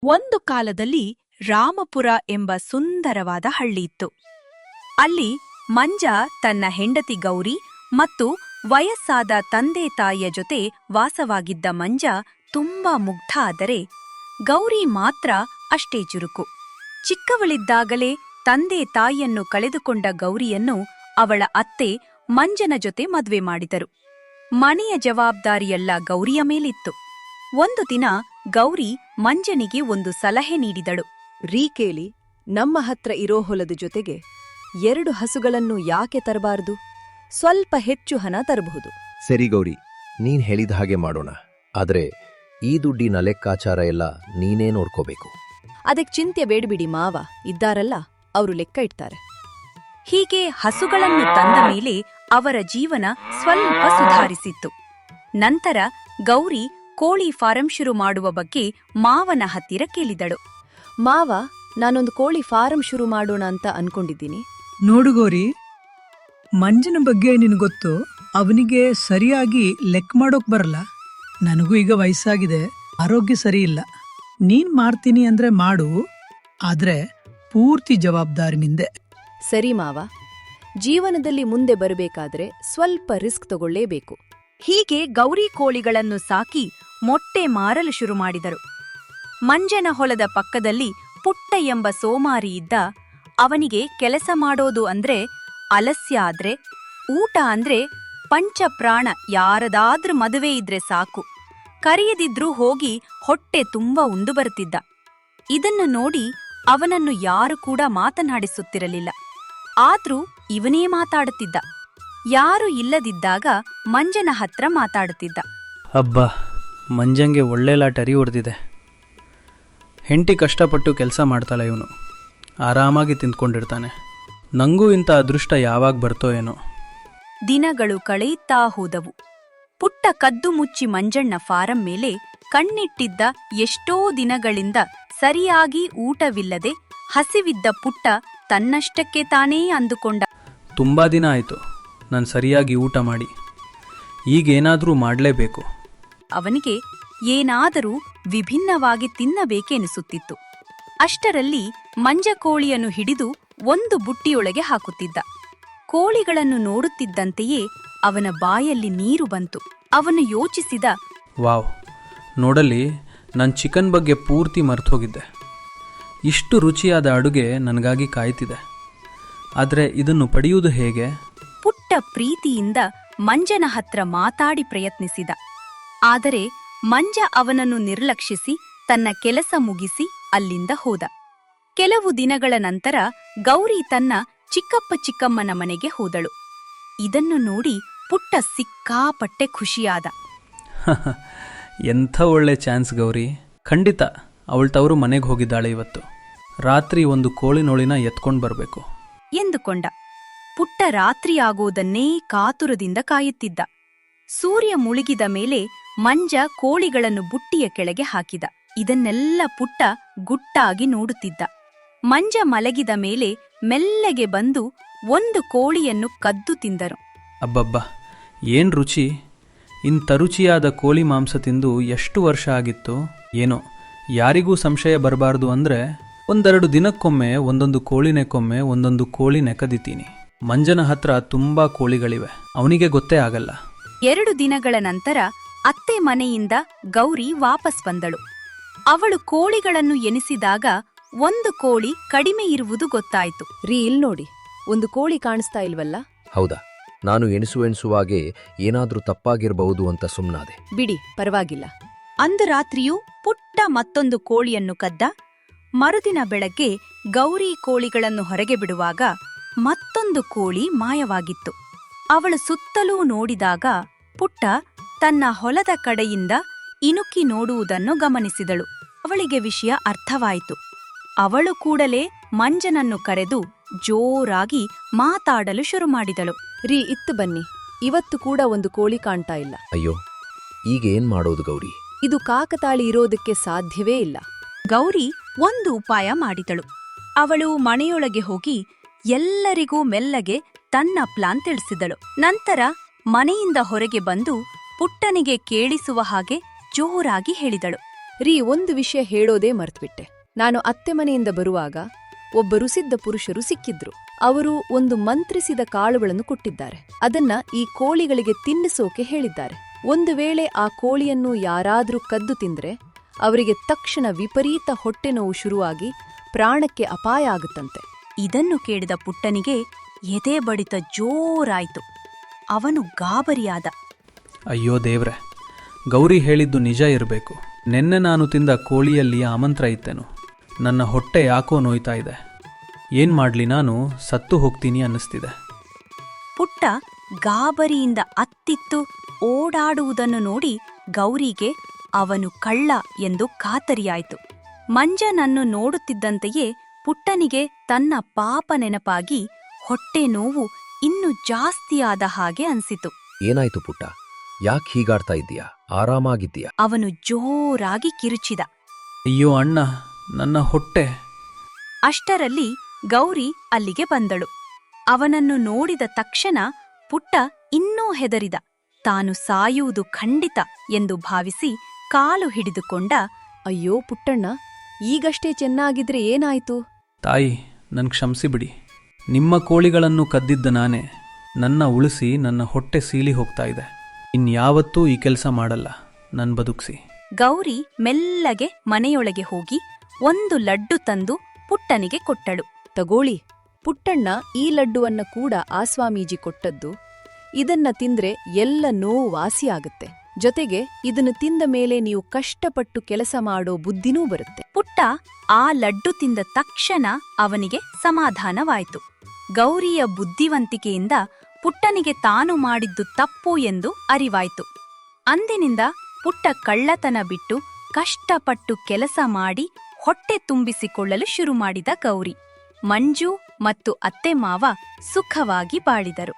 ಒಂದು ಕಾಲದಲ್ಲಿ ರಾಮಪುರ ಎಂಬ ಸುಂದರವಾದ ಹಳ್ಳಿಯಿತ್ತು. ಅಲ್ಲಿ ಮಂಜ ತನ್ನ ಹೆಂಡತಿ ಗೌರಿ ಮತ್ತು ವಯಸ್ಸಾದ ತಂದೆ ತಾಯಿಯ ಜೊತೆ ವಾಸವಾಗಿದ್ದ ಮಂಜ ತುಂಬಾ ಮುಗ್ಧ. ಆದರೆ ಗೌರಿ ಮಾತ್ರ ಅಷ್ಟೇ ಚುರುಕು. ಚಿಕ್ಕವಳಿದ್ದಾಗಲೇ ತಂದೆ ತಾಯಿಯನ್ನು ಕಳೆದುಕೊಂಡ ಗೌರಿಯನ್ನು ಅವಳ ಅತ್ತೆ ಮಂಜನ ಜೊತೆ ಮದುವೆ ಮಾಡಿದರು. ಮನೆಯ ಜವಾಬ್ದಾರಿಯೆಲ್ಲ ಗೌರಿಯ ಮೇಲಿತ್ತು. ಒಂದು ದಿನ ಗೌರಿ ಮಂಜನಿಗೆ ಒಂದು ಸಲಹೆ ನೀಡಿದಳು. ಕೇಳಿ, ನಮ್ಮ ಹತ್ರ ಇರೋ ಹೊಲದ ಜೊತೆಗೆ 2 ಹಸುಗಳನ್ನು ಯಾಕೆ ತರಬಾರದು? ಸ್ವಲ್ಪ ಹೆಚ್ಚು ಹಣ ತರಬಹುದು. ಸರಿ ಗೌರಿ, ನೀನ್ ಹೇಳಿದ ಹಾಗೆ ಮಾಡೋಣ. ಆದ್ರೆ ಈ ದುಡ್ಡಿನ ಲೆಕ್ಕಾಚಾರ ಎಲ್ಲ ನೀನೇ ನೋಡ್ಕೋಬೇಕು. ಅದಕ್ಕೆ ಚಿಂತೆ ಬೇಡಬಿಡಿ, ಮಾವ ಇದ್ದಾರಲ್ಲ, ಅವರು ಲೆಕ್ಕ ಇಡ್ತಾರೆ. ಹೀಗೆ ಹಸುಗಳನ್ನು ತಂದ ಮೇಲೆ ಅವರ ಜೀವನ ಸ್ವಲ್ಪ ಸುಧಾರಿಸಿತ್ತು. ನಂತರ ಗೌರಿ ಕೋಳಿ ಫಾರಂ ಶುರು ಮಾಡುವ ಬಗ್ಗೆ ಮಾವನ ಹತ್ತಿರ ಕೇಳಿದಳು. ಮಾವ, ನಾನೊಂದು ಕೋಳಿ ಫಾರಂ ಶುರು ಮಾಡೋಣ ಅಂತ ಅನ್ಕೊಂಡಿದ್ದೀನಿ. ನೋಡು ಗೌರಿ, ಮಂಜನ ಬಗ್ಗೆ ನಿನಗೊತ್ತು. ಅವನಿಗೆ ಸರಿಯಾಗಿ ಲೆಕ್ಕ ಮಾಡೋಕ್ ಬರಲ್ಲ. ನನಗೂ ಈಗ ವಯಸ್ಸಾಗಿದೆ, ಆರೋಗ್ಯ ಸರಿ ಇಲ್ಲ. ನೀನ್ ಮಾಡ್ತೀನಿ ಅಂದ್ರೆ ಮಾಡು, ಆದ್ರೆ ಪೂರ್ತಿ ಜವಾಬ್ದಾರಿ ನಿಂದೆ. ಸರಿ ಮಾವ, ಜೀವನದಲ್ಲಿ ಮುಂದೆ ಬರಬೇಕಾದ್ರೆ ಸ್ವಲ್ಪ ರಿಸ್ಕ್ ತಗೊಳ್ಳೇಬೇಕು. ಹೀಗೆ ಗೌರಿ ಕೋಳಿಗಳನ್ನು ಸಾಕಿ ಮೊಟ್ಟೆ ಮಾರಲು ಶುರು ಮಾಡಿದರು. ಮಂಜನ ಹೊಲದ ಪಕ್ಕದಲ್ಲಿ ಪುಟ್ಟ ಎಂಬ ಸೋಮಾರಿ ಇದ್ದ. ಅವನಿಗೆ ಕೆಲಸ ಮಾಡೋದು ಅಂದ್ರೆ ಅಲಸ್ಯ. ಆದ್ರೆ ಊಟ ಅಂದ್ರೆ ಪಂಚಪ್ರಾಣ. ಯಾರದಾದ್ರೂ ಮದುವೆ ಇದ್ರೆ ಸಾಕು, ಕರೆಯದಿದ್ರೂ ಹೋಗಿ ಹೊಟ್ಟೆ ತುಂಬಾ ಉಂಡು ಬರುತ್ತಿದ್ದ. ಇದನ್ನು ನೋಡಿ ಅವನನ್ನು ಯಾರು ಕೂಡ ಮಾತನಾಡಿಸುತ್ತಿರಲಿಲ್ಲ. ಆದ್ರೂ ಇವನೇ ಮಾತಾಡುತ್ತಿದ್ದ. ಯಾರು ಇಲ್ಲದಿದ್ದಾಗ ಮಂಜನ ಹತ್ರ ಮಾತಾಡುತ್ತಿದ್ದ. ಅಬ್ಬಾ, ಮಂಜಂಗೆ ಒಳ್ಳೆ ಲಾಟರಿ ಹೊಡೆದಿದೆ. ಹೆಂಡತಿ ಕಷ್ಟಪಟ್ಟು ಕೆಲಸ ಮಾಡ್ತಾಳೆ, ಇವನು ಆರಾಮಾಗಿ ತಿಂದ್ಕೊಂಡಿರ್ತಾನೆ. ನಂಗೂ ಇಂಥ ಅದೃಷ್ಟ ಯಾವಾಗ ಬರ್ತೋ ಏನೋ. ದಿನಗಳು ಕಳೆಯುತ್ತಾ ಹೋದವು. ಪುಟ್ಟ ಕದ್ದು ಮುಚ್ಚಿ ಮಂಜಣ್ಣ ಫಾರಂ ಮೇಲೆ ಕಣ್ಣಿಟ್ಟಿದ್ದ. ಎಷ್ಟೋ ದಿನಗಳಿಂದ ಸರಿಯಾಗಿ ಊಟವಿಲ್ಲದೆ ಹಸಿವಿದ್ದ ಪುಟ್ಟ ತನ್ನಷ್ಟಕ್ಕೆ ತಾನೇ ಅಂದುಕೊಂಡ, ತುಂಬ ದಿನ ಆಯಿತು ನಾನು ಸರಿಯಾಗಿ ಊಟ ಮಾಡಿ, ಈಗೇನಾದರೂ ಮಾಡಲೇಬೇಕು. ಅವನಿಗೆ ಏನಾದರೂ ವಿಭಿನ್ನವಾಗಿ ತಿನ್ನಬೇಕೆನಿಸುತ್ತಿತ್ತು. ಅಷ್ಟರಲ್ಲಿ ಮಂಜ ಕೋಳಿಯನ್ನು ಹಿಡಿದು ಒಂದು ಬುಟ್ಟಿಯೊಳಗೆ ಹಾಕುತ್ತಿದ್ದ. ಕೋಳಿಗಳನ್ನು ನೋಡುತ್ತಿದ್ದಂತೆಯೇ ಅವನ ಬಾಯಲ್ಲಿ ನೀರು ಬಂತು. ಅವನು ಯೋಚಿಸಿದ, ವಾವ್, ನೋಡಲ್ಲಿ ನಾನು ಚಿಕನ್ ಬಗ್ಗೆ ಪೂರ್ತಿ ಮರ್ತೋಗಿದ್ದೆ. ಇಷ್ಟು ರುಚಿಯಾದ ಅಡುಗೆ ನನಗಾಗಿ ಕಾಯ್ತಿದೆ. ಆದರೆ ಇದನ್ನು ಪಡೆಯುವುದು ಹೇಗೆ? ಪುಟ್ಟ ಪ್ರೀತಿಯಿಂದ ಮಂಜನ ಹತ್ರ ಮಾತಾಡಿ ಪ್ರಯತ್ನಿಸಿದ. ಆದರೆ ಮಂಜ ಅವನನ್ನು ನಿರ್ಲಕ್ಷಿಸಿ ತನ್ನ ಕೆಲಸ ಮುಗಿಸಿ ಅಲ್ಲಿಂದ ಹೋದ. ಕೆಲವು ದಿನಗಳ ನಂತರ ಗೌರಿ ತನ್ನ ಚಿಕ್ಕಪ್ಪ ಚಿಕ್ಕಮ್ಮನ ಮನೆಗೆ ಹೋದಳು. ಇದನ್ನು ನೋಡಿ ಪುಟ್ಟ ಸಿಕ್ಕಾಪಟ್ಟೆ ಖುಷಿಯಾದ. ಎಂಥ ಒಳ್ಳೆ ಚಾನ್ಸ್ ಗೌರಿ. ಖಂಡಿತ ಅವಳ ತವರು ಮನೆಗೆ ಹೋಗಿದ್ದಾಳೆ ಇವತ್ತು. ರಾತ್ರಿ ಒಂದು ಕೋಳಿನೋಳಿನ ಎತ್ಕೊಂಡು ಬರಬೇಕು ಎಂದುಕೊಂಡ. ಪುಟ್ಟ ರಾತ್ರಿಯಾಗುವುದನ್ನೇ ಕಾತುರದಿಂದ ಕಾಯುತ್ತಿದ್ದ. ಸೂರ್ಯ ಮುಳುಗಿದ ಮೇಲೆ ಮಂಜ ಕೋಳಿಗಳನ್ನು ಬುಟ್ಟಿಯ ಕೆಳಗೆ ಹಾಕಿದ. ಇದನ್ನೆಲ್ಲ ಪುಟ್ಟ ಗುಟ್ಟಾಗಿ ನೋಡುತ್ತಿದ್ದ. ಮಂಜ ಮಲಗಿದ ಮೇಲೆ ಮೆಲ್ಲಗೆ ಬಂದು ಒಂದು ಕೋಳಿಯನ್ನು ಕದ್ದು ತಿಂದನು. ಅಬ್ಬಬ್ಬಾ, ಏನ್ ರುಚಿ! ಇಂಥ ರುಚಿಯಾದ ಕೋಳಿ ಮಾಂಸ ತಿಂದು ಎಷ್ಟು ವರ್ಷ ಆಗಿತ್ತು ಏನೋ. ಯಾರಿಗೂ ಸಂಶಯ ಬರಬಾರ್ದು ಅಂದ್ರೆ 1-2 ದಿನಕ್ಕೊಮ್ಮೆ ಒಂದೊಂದು ಕೋಳಿನೆಕ್ಕೊಮ್ಮೆ ಒಂದೊಂದು ಕೋಳಿನೆ ಕದಿತೀನಿ. ಮಂಜನ ಹತ್ರ ತುಂಬಾ ಕೋಳಿಗಳಿವೆ, ಅವನಿಗೆ ಗೊತ್ತೇ ಆಗಲ್ಲ. 2 ದಿನಗಳ ನಂತರ ಅತ್ತೆ ಮನೆಯಿಂದ ಗೌರಿ ವಾಪಸ್ ಬಂದಳು. ಅವಳು ಕೋಳಿಗಳನ್ನು ಎನಿಸಿದಾಗ ಒಂದು ಕೋಳಿ ಕಡಿಮೆ ಇರುವುದು ಗೊತ್ತಾಯಿತು. ಇಲ್ ನೋಡಿ, ಒಂದು ಕೋಳಿ ಕಾಣಿಸ್ತಾ ಇಲ್ವಲ್ಲ? ಹೌದಾ, ನಾನು ಎಣಿಸುವಾಗೆ ಏನಾದ್ರೂ ತಪ್ಪಾಗಿರಬಹುದು ಅಂತ ಸುಮ್ನಾದೆ. ಬಿಡಿ, ಪರವಾಗಿಲ್ಲ. ಅಂದು ರಾತ್ರಿಯೂ ಪುಟ್ಟ ಮತ್ತೊಂದು ಕೋಳಿಯನ್ನು ಕದ್ದ. ಮರುದಿನ ಬೆಳಗ್ಗೆ ಗೌರಿ ಕೋಳಿಗಳನ್ನು ಹೊರಗೆ ಬಿಡುವಾಗ ಮತ್ತೊಂದು ಕೋಳಿ ಮಾಯವಾಗಿತ್ತು. ಅವಳು ಸುತ್ತಲೂ ನೋಡಿದಾಗ ಪುಟ್ಟ ತನ್ನ ಹೊಲದ ಕಡೆಯಿಂದ ಇಣುಕಿ ನೋಡುವುದನ್ನು ಗಮನಿಸಿದಳು. ಅವಳಿಗೆ ವಿಷಯ ಅರ್ಥವಾಯಿತು. ಅವಳು ಕೂಡಲೇ ಮಂಜನನ್ನು ಕರೆದು ಜೋರಾಗಿ ಮಾತಾಡಲು ಶುರು ಮಾಡಿದಳು. ಇತ್ತು ಬನ್ನಿ, ಇವತ್ತು ಕೂಡ ಒಂದು ಕೋಳಿ ಕಾಣ್ತಾ ಇಲ್ಲ. ಅಯ್ಯೋ, ಈಗ ಏನ್ ಮಾಡೋದು ಗೌರಿ? ಇದು ಕಾಕತಾಳಿ ಇರೋದಕ್ಕೆ ಸಾಧ್ಯವೇ ಇಲ್ಲ. ಗೌರಿ ಒಂದು ಉಪಾಯ ಮಾಡಿದಳು. ಅವಳು ಮನೆಯೊಳಗೆ ಹೋಗಿ ಎಲ್ಲರಿಗೂ ಮೆಲ್ಲಗೆ ತನ್ನ ಪ್ಲಾನ್ ತಿಳಿಸಿದಳು. ನಂತರ ಮನೆಯಿಂದ ಹೊರಗೆ ಬಂದು ಪುಟ್ಟನಿಗೆ ಕೇಳಿಸುವ ಹಾಗೆ ಜೋರಾಗಿ ಹೇಳಿದಳು. ಒಂದು ವಿಷಯ ಹೇಳೋದೇ ಮರ್ತ್ಬಿಟ್ಟೆ. ನಾನು ಅತ್ತೆ ಮನೆಯಿಂದ ಬರುವಾಗ ಒಬ್ಬ ರುಸಿದ್ದ ಪುರುಷರು ಸಿಕ್ಕಿದ್ರು. ಅವರು ಒಂದು ಮಂತ್ರಿಸಿದ ಕಾಳುಗಳನ್ನು ಕೊಟ್ಟಿದ್ದಾರೆ. ಅದನ್ನ ಈ ಕೋಳಿಗಳಿಗೆ ತಿನ್ನಿಸೋಕೆ ಹೇಳಿದ್ದಾರೆ. ಒಂದು ವೇಳೆ ಆ ಕೋಳಿಯನ್ನು ಯಾರಾದ್ರೂ ಕದ್ದು ತಿಂದ್ರೆ ಅವರಿಗೆ ತಕ್ಷಣ ವಿಪರೀತ ಹೊಟ್ಟೆ ನೋವು ಶುರುವಾಗಿ ಪ್ರಾಣಕ್ಕೆ ಅಪಾಯ ಆಗುತ್ತಂತೆ. ಇದನ್ನು ಕೇಳಿದ ಪುಟ್ಟನಿಗೆ ಎದೆ ಬಡಿತ ಜೋರಾಯ್ತು. ಅವನು ಗಾಬರಿಯಾದ. ಅಯ್ಯೋ ದೇವ್ರೆ, ಗೌರಿ ಹೇಳಿದ್ದು ನಿಜ ಇರಬೇಕು. ನೆನ್ನೆ ನಾನು ತಿಂದ ಕೋಳಿಯಲ್ಲಿ ಆಮಂತ್ರ ಇತ್ತೇನು? ನನ್ನ ಹೊಟ್ಟೆ ಯಾಕೋ ನೋಯ್ತಾ ಇದೆ. ಏನ್ ಮಾಡ್ಲಿ, ನಾನು ಸತ್ತು ಹೋಗ್ತೀನಿ ಅನ್ನಿಸ್ತಿದೆ. ಪುಟ್ಟ ಗಾಬರಿಯಿಂದ ಅತ್ತಿತ್ತು ಓಡಾಡುವುದನ್ನು ನೋಡಿ ಗೌರಿಗೆ ಅವನು ಕಳ್ಳ ಎಂದು ಖಾತರಿಯಾಯಿತು. ಮಂಜನನ್ನು ನೋಡುತ್ತಿದ್ದಂತೆಯೇ ಪುಟ್ಟನಿಗೆ ತನ್ನ ಪಾಪ ನೆನಪಾಗಿ ಹೊಟ್ಟೆ ನೋವು ಇನ್ನೂ ಜಾಸ್ತಿಯಾದ ಹಾಗೆ ಅನ್ಸಿತು. ಏನಾಯ್ತು ಪುಟ್ಟ? ಯಾಕೆ ಹೀಗಾಡ್ತಾ ಇದ್ದೀಯಾ? ಆರಾಮಾಗಿದ್ದೀಯಾ? ಅವನು ಜೋರಾಗಿ ಕಿರುಚಿದ. ಅಯ್ಯೋ ಅಣ್ಣ, ನನ್ನ ಹೊಟ್ಟೆ. ಅಷ್ಟರಲ್ಲಿ ಗೌರಿ ಅಲ್ಲಿಗೆ ಬಂದಳು. ಅವನನ್ನು ನೋಡಿದ ತಕ್ಷಣ ಪುಟ್ಟ ಇನ್ನೂ ಹೆದರಿದ. ತಾನು ಸಾಯುವುದು ಖಂಡಿತ ಎಂದು ಭಾವಿಸಿ ಕಾಲು ಹಿಡಿದುಕೊಂಡ. ಅಯ್ಯೋ ಪುಟ್ಟಣ್ಣ, ಈಗಷ್ಟೇ ಚೆನ್ನಾಗಿದ್ರೆ ಏನಾಯ್ತು? ತಾಯಿ, ನನ್ ಕ್ಷಮಿಸಿಬಿಡಿ. ನಿಮ್ಮ ಕೋಳಿಗಳನ್ನು ಕದ್ದಿದ್ದ ನಾನೇ. ನನ್ನ ಉಳಿಸಿ ನನ್ನ ಹೊಟ್ಟೆ ಸೀಲಿ ಹೋಗ್ತಾ ಇದೆ. ಇನ್ಯಾವತ್ತೂ ಈ ಕೆಲಸ ಮಾಡಲ್ಲ. ನನ್ ಬದುಕ್ಸಿ. ಗೌರಿ ಮೆಲ್ಲಗೆ ಮನೆಯೊಳಗೆ ಹೋಗಿ ಒಂದು ಲಡ್ಡು ತಂದು ಪುಟ್ಟನಿಗೆ ಕೊಟ್ಟಳು. ತಗೋಳಿ, ಪುಟ್ಟಣ್ಣ ಈ ಲಡ್ಡುವನ್ನ ಕೂಡ ಆ ಸ್ವಾಮೀಜಿ ಕೊಟ್ಟದ್ದು. ಇದನ್ನ ತಿಂದ್ರೆ ಎಲ್ಲ ನೋವು ವಾಸಿಯಾಗುತ್ತೆ. ಜೊತೆಗೆ ಇದನ್ನು ತಿಂದ ಮೇಲೆ ನೀವು ಕಷ್ಟಪಟ್ಟು ಕೆಲಸ ಮಾಡೋ ಬುದ್ಧಿನೂ ಬರುತ್ತೆ. ಪುಟ್ಟ ಆ ಲಡ್ಡು ತಿಂದ ತಕ್ಷಣ ಅವನಿಗೆ ಸಮಾಧಾನವಾಯಿತು. ಗೌರಿಯ ಬುದ್ಧಿವಂತಿಕೆಯಿಂದ ಪುಟ್ಟನಿಗೆ ತಾನು ಮಾಡಿದ್ದು ತಪ್ಪು ಎಂದು ಅರಿವಾಯಿತು. ಅಂದಿನಿಂದ ಪುಟ್ಟ ಕಳ್ಳತನ ಬಿಟ್ಟು ಕಷ್ಟಪಟ್ಟು ಕೆಲಸ ಮಾಡಿ ಹೊಟ್ಟೆ ತುಂಬಿಸಿಕೊಳ್ಳಲು ಶುರುಮಾಡಿದ ಗೌರಿ. ಮಂಜು ಮತ್ತು ಅತ್ತೆ ಮಾವ ಸುಖವಾಗಿ ಬಾಳಿದರು.